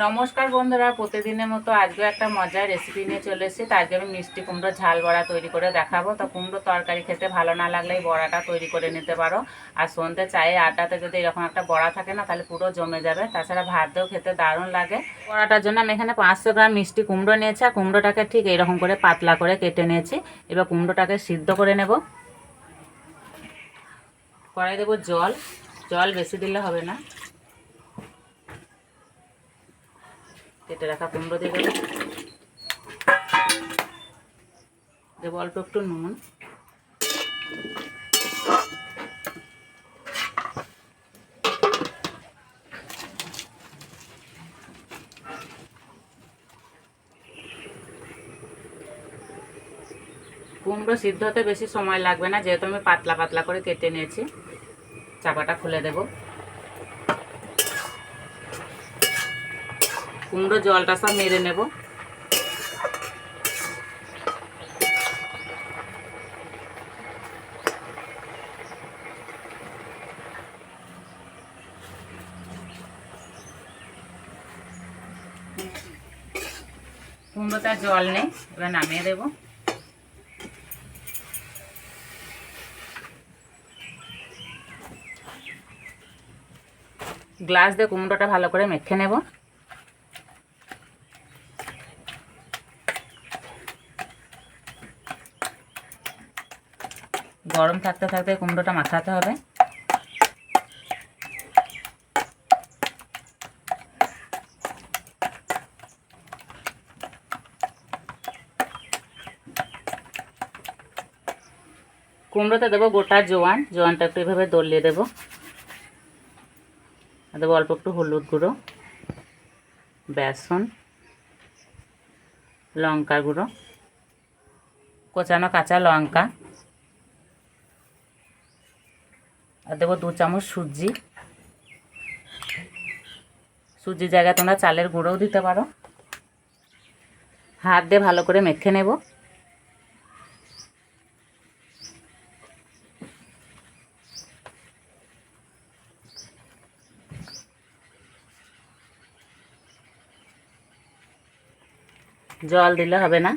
নমস্কার বন্ধুরা, প্রতিদিনের মতো আজকে একটা মজার রেসিপি নিয়ে চলে এসেছি। তো আজকে আমি মিষ্টি কুমড়ো ঝাল বড়া তৈরি করে দেখাবো। তো কুমড়ো তরকারি খেতে ভালো না লাগলে এই বড়াটা তৈরি করে নিতে পারো। আর সন্ধ্যে চায়ে আড্ডাতে যদি এরকম একটা বড়া থাকে না, তাহলে পুরো জমে যাবে। তাছাড়া ভাত দিয়েও খেতে দারুণ লাগে। বড়াটার জন্য আমি এখানে 500 গ্রাম মিষ্টি কুমড়ো নিয়েছি। আর কুমড়োটাকে ঠিক এইরকম করে পাতলা করে কেটে নিয়েছি। এবার কুমড়োটাকে সিদ্ধ করে নেব। কড়াই দেবো জল। জল বেশি দিলে হবে না। কেটে রাখা কুমড়ো দিয়ে দেবো। দেবো অল্প একটু নুন। কুমড়ো সিদ্ধ হতে বেশি সময় লাগবে না, যেহেতু আমি পাতলা পাতলা করে কেটে নিয়েছি। চাপাটা খুলে দেব। কুমড়ো জলটা সব মেরে নেব। কুমড়োটা জল নেই, এবার নামিয়ে দেব। গ্লাস দিয়ে কুমড়োটা ভালো করে মেখে নেব। গরম থাকতে থাকতে কুমড়োটা মাখাতে হবে। কুমড়োতে দেবো গোটা জোয়ান। জোয়ানটা একটু এভাবে দলিয়ে দেবো। আর দেবো অল্প একটু হলুদ গুঁড়ো, বেসন, লঙ্কা গুঁড়ো, কোচানো কাঁচা লঙ্কা, আর দেবো 2 চামচ সুজি। সুজির জায়গায় তোমরা চালের গুঁড়োও দিতে পারো। হাত দিয়ে ভালো করে মেখে নেব। জল দিলে হবে না।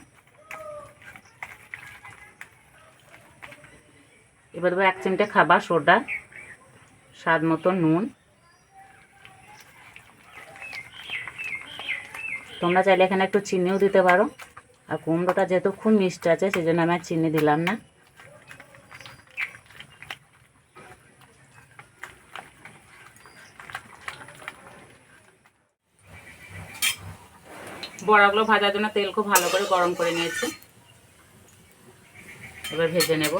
এবার দেবো 1 চিমটে খাবার সোডা, স্বাদ মতো নুন। তোমরা চাইলে এখানে একটু চিনিও দিতে পারো। আর কুমড়োটা যেহেতু খুব মিষ্টি আছে, সেই জন্য আমি আর চিনি দিলাম না। বড়াগুলো ভাজার জন্য তেল খুব ভালো করে গরম করে নিয়েছি। এবার ভেজে নেব।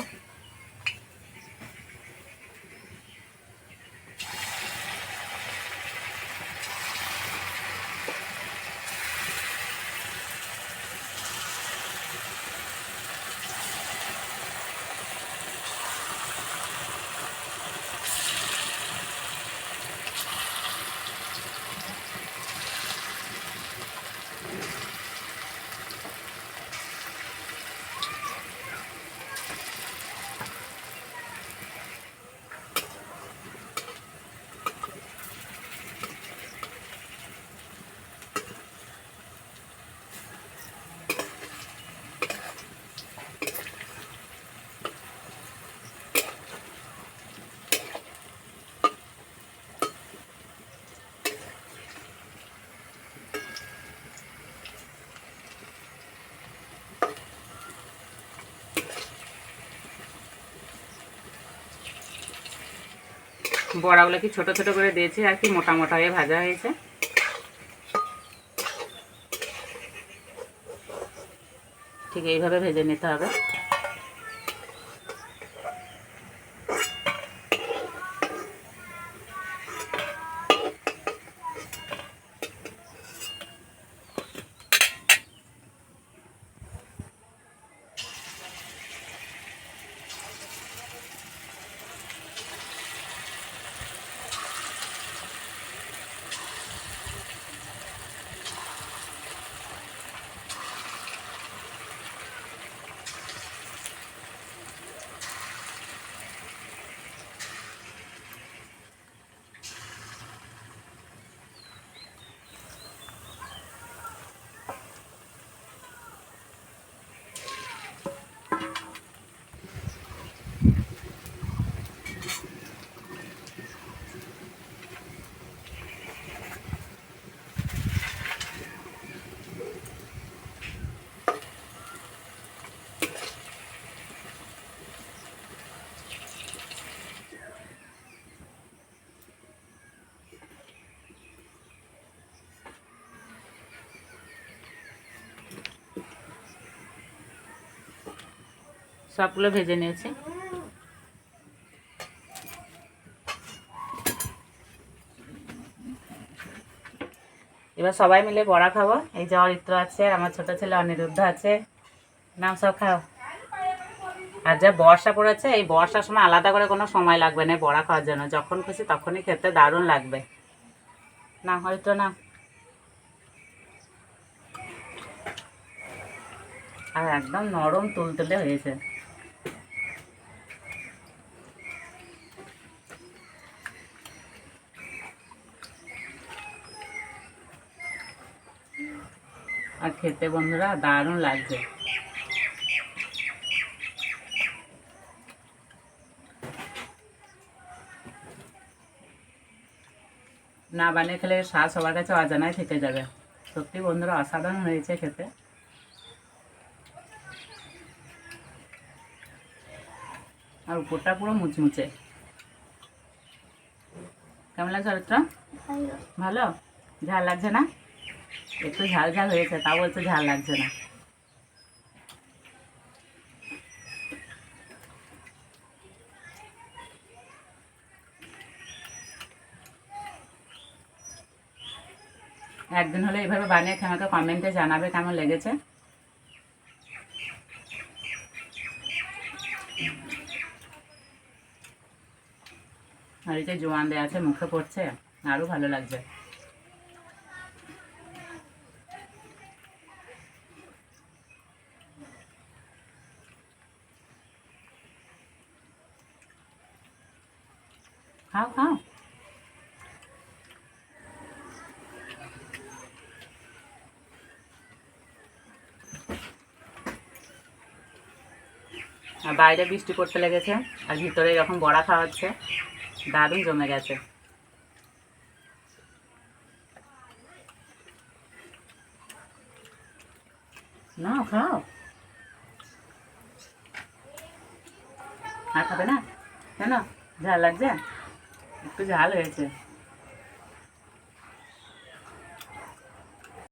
বড়াগুলো কি ছোট ছোট করে দিয়েছি, আর কি মোটা মোটা হয়ে ভাজা হয়েছে। ঠিক এইভাবে ভেজে নিতে হবে। সবগুলো ভেজে নিয়েছি। এবার সবাই মিলে বড়া খাবো। এই যে অরিত্র আছে, আমার ছোট ছেলে অনিরুদ্ধ আছে, নাম সব খাও। আর যা বর্ষা পড়েছে, এই বর্ষার সময় আলাদা করে কোনো সময় লাগবে না বড়া খাওয়ার জন্য, যখন খুশি তখনই খেতে দারুণ লাগবে। না অরিত্র না। আর একদম নরম তুলতুলে হয়েছে। আর খেতে বন্ধুরা দারুণ লাগছে। না বানিয়ে খেলে স্বাদ সবার কাছে অজানাই থেকে যাবে। সত্যি বন্ধুরা অসাধারণ হয়েছে খেতে। আর উপরটা পুরো মুচমুচে। কেমন লাগছে অরিত্র? ভালো। ঝাল লাগছে না? একটু ঝাল ঝাল হয়েছে, তাও বলছে ঝাল লাগছে না। একদিন হলে এইভাবে বানিয়ে খেয়ে আমাকে কমেন্টে জানাবে কেমন লেগেছে। আর এই যে জোয়ান দেওয়া আছে, মুখে পড়ছে, আরও ভালো লাগছে। খাও খাও। আর বাইরে বৃষ্টি পড়তে লেগেছে, আর ভিতরে এরকম বড়া খাওয়াচ্ছে, দারুণ জমে গেছে। না খাও। আর খাবে না? কেন? ঝাল লাগছে? একটু ঝাল হয়েছে।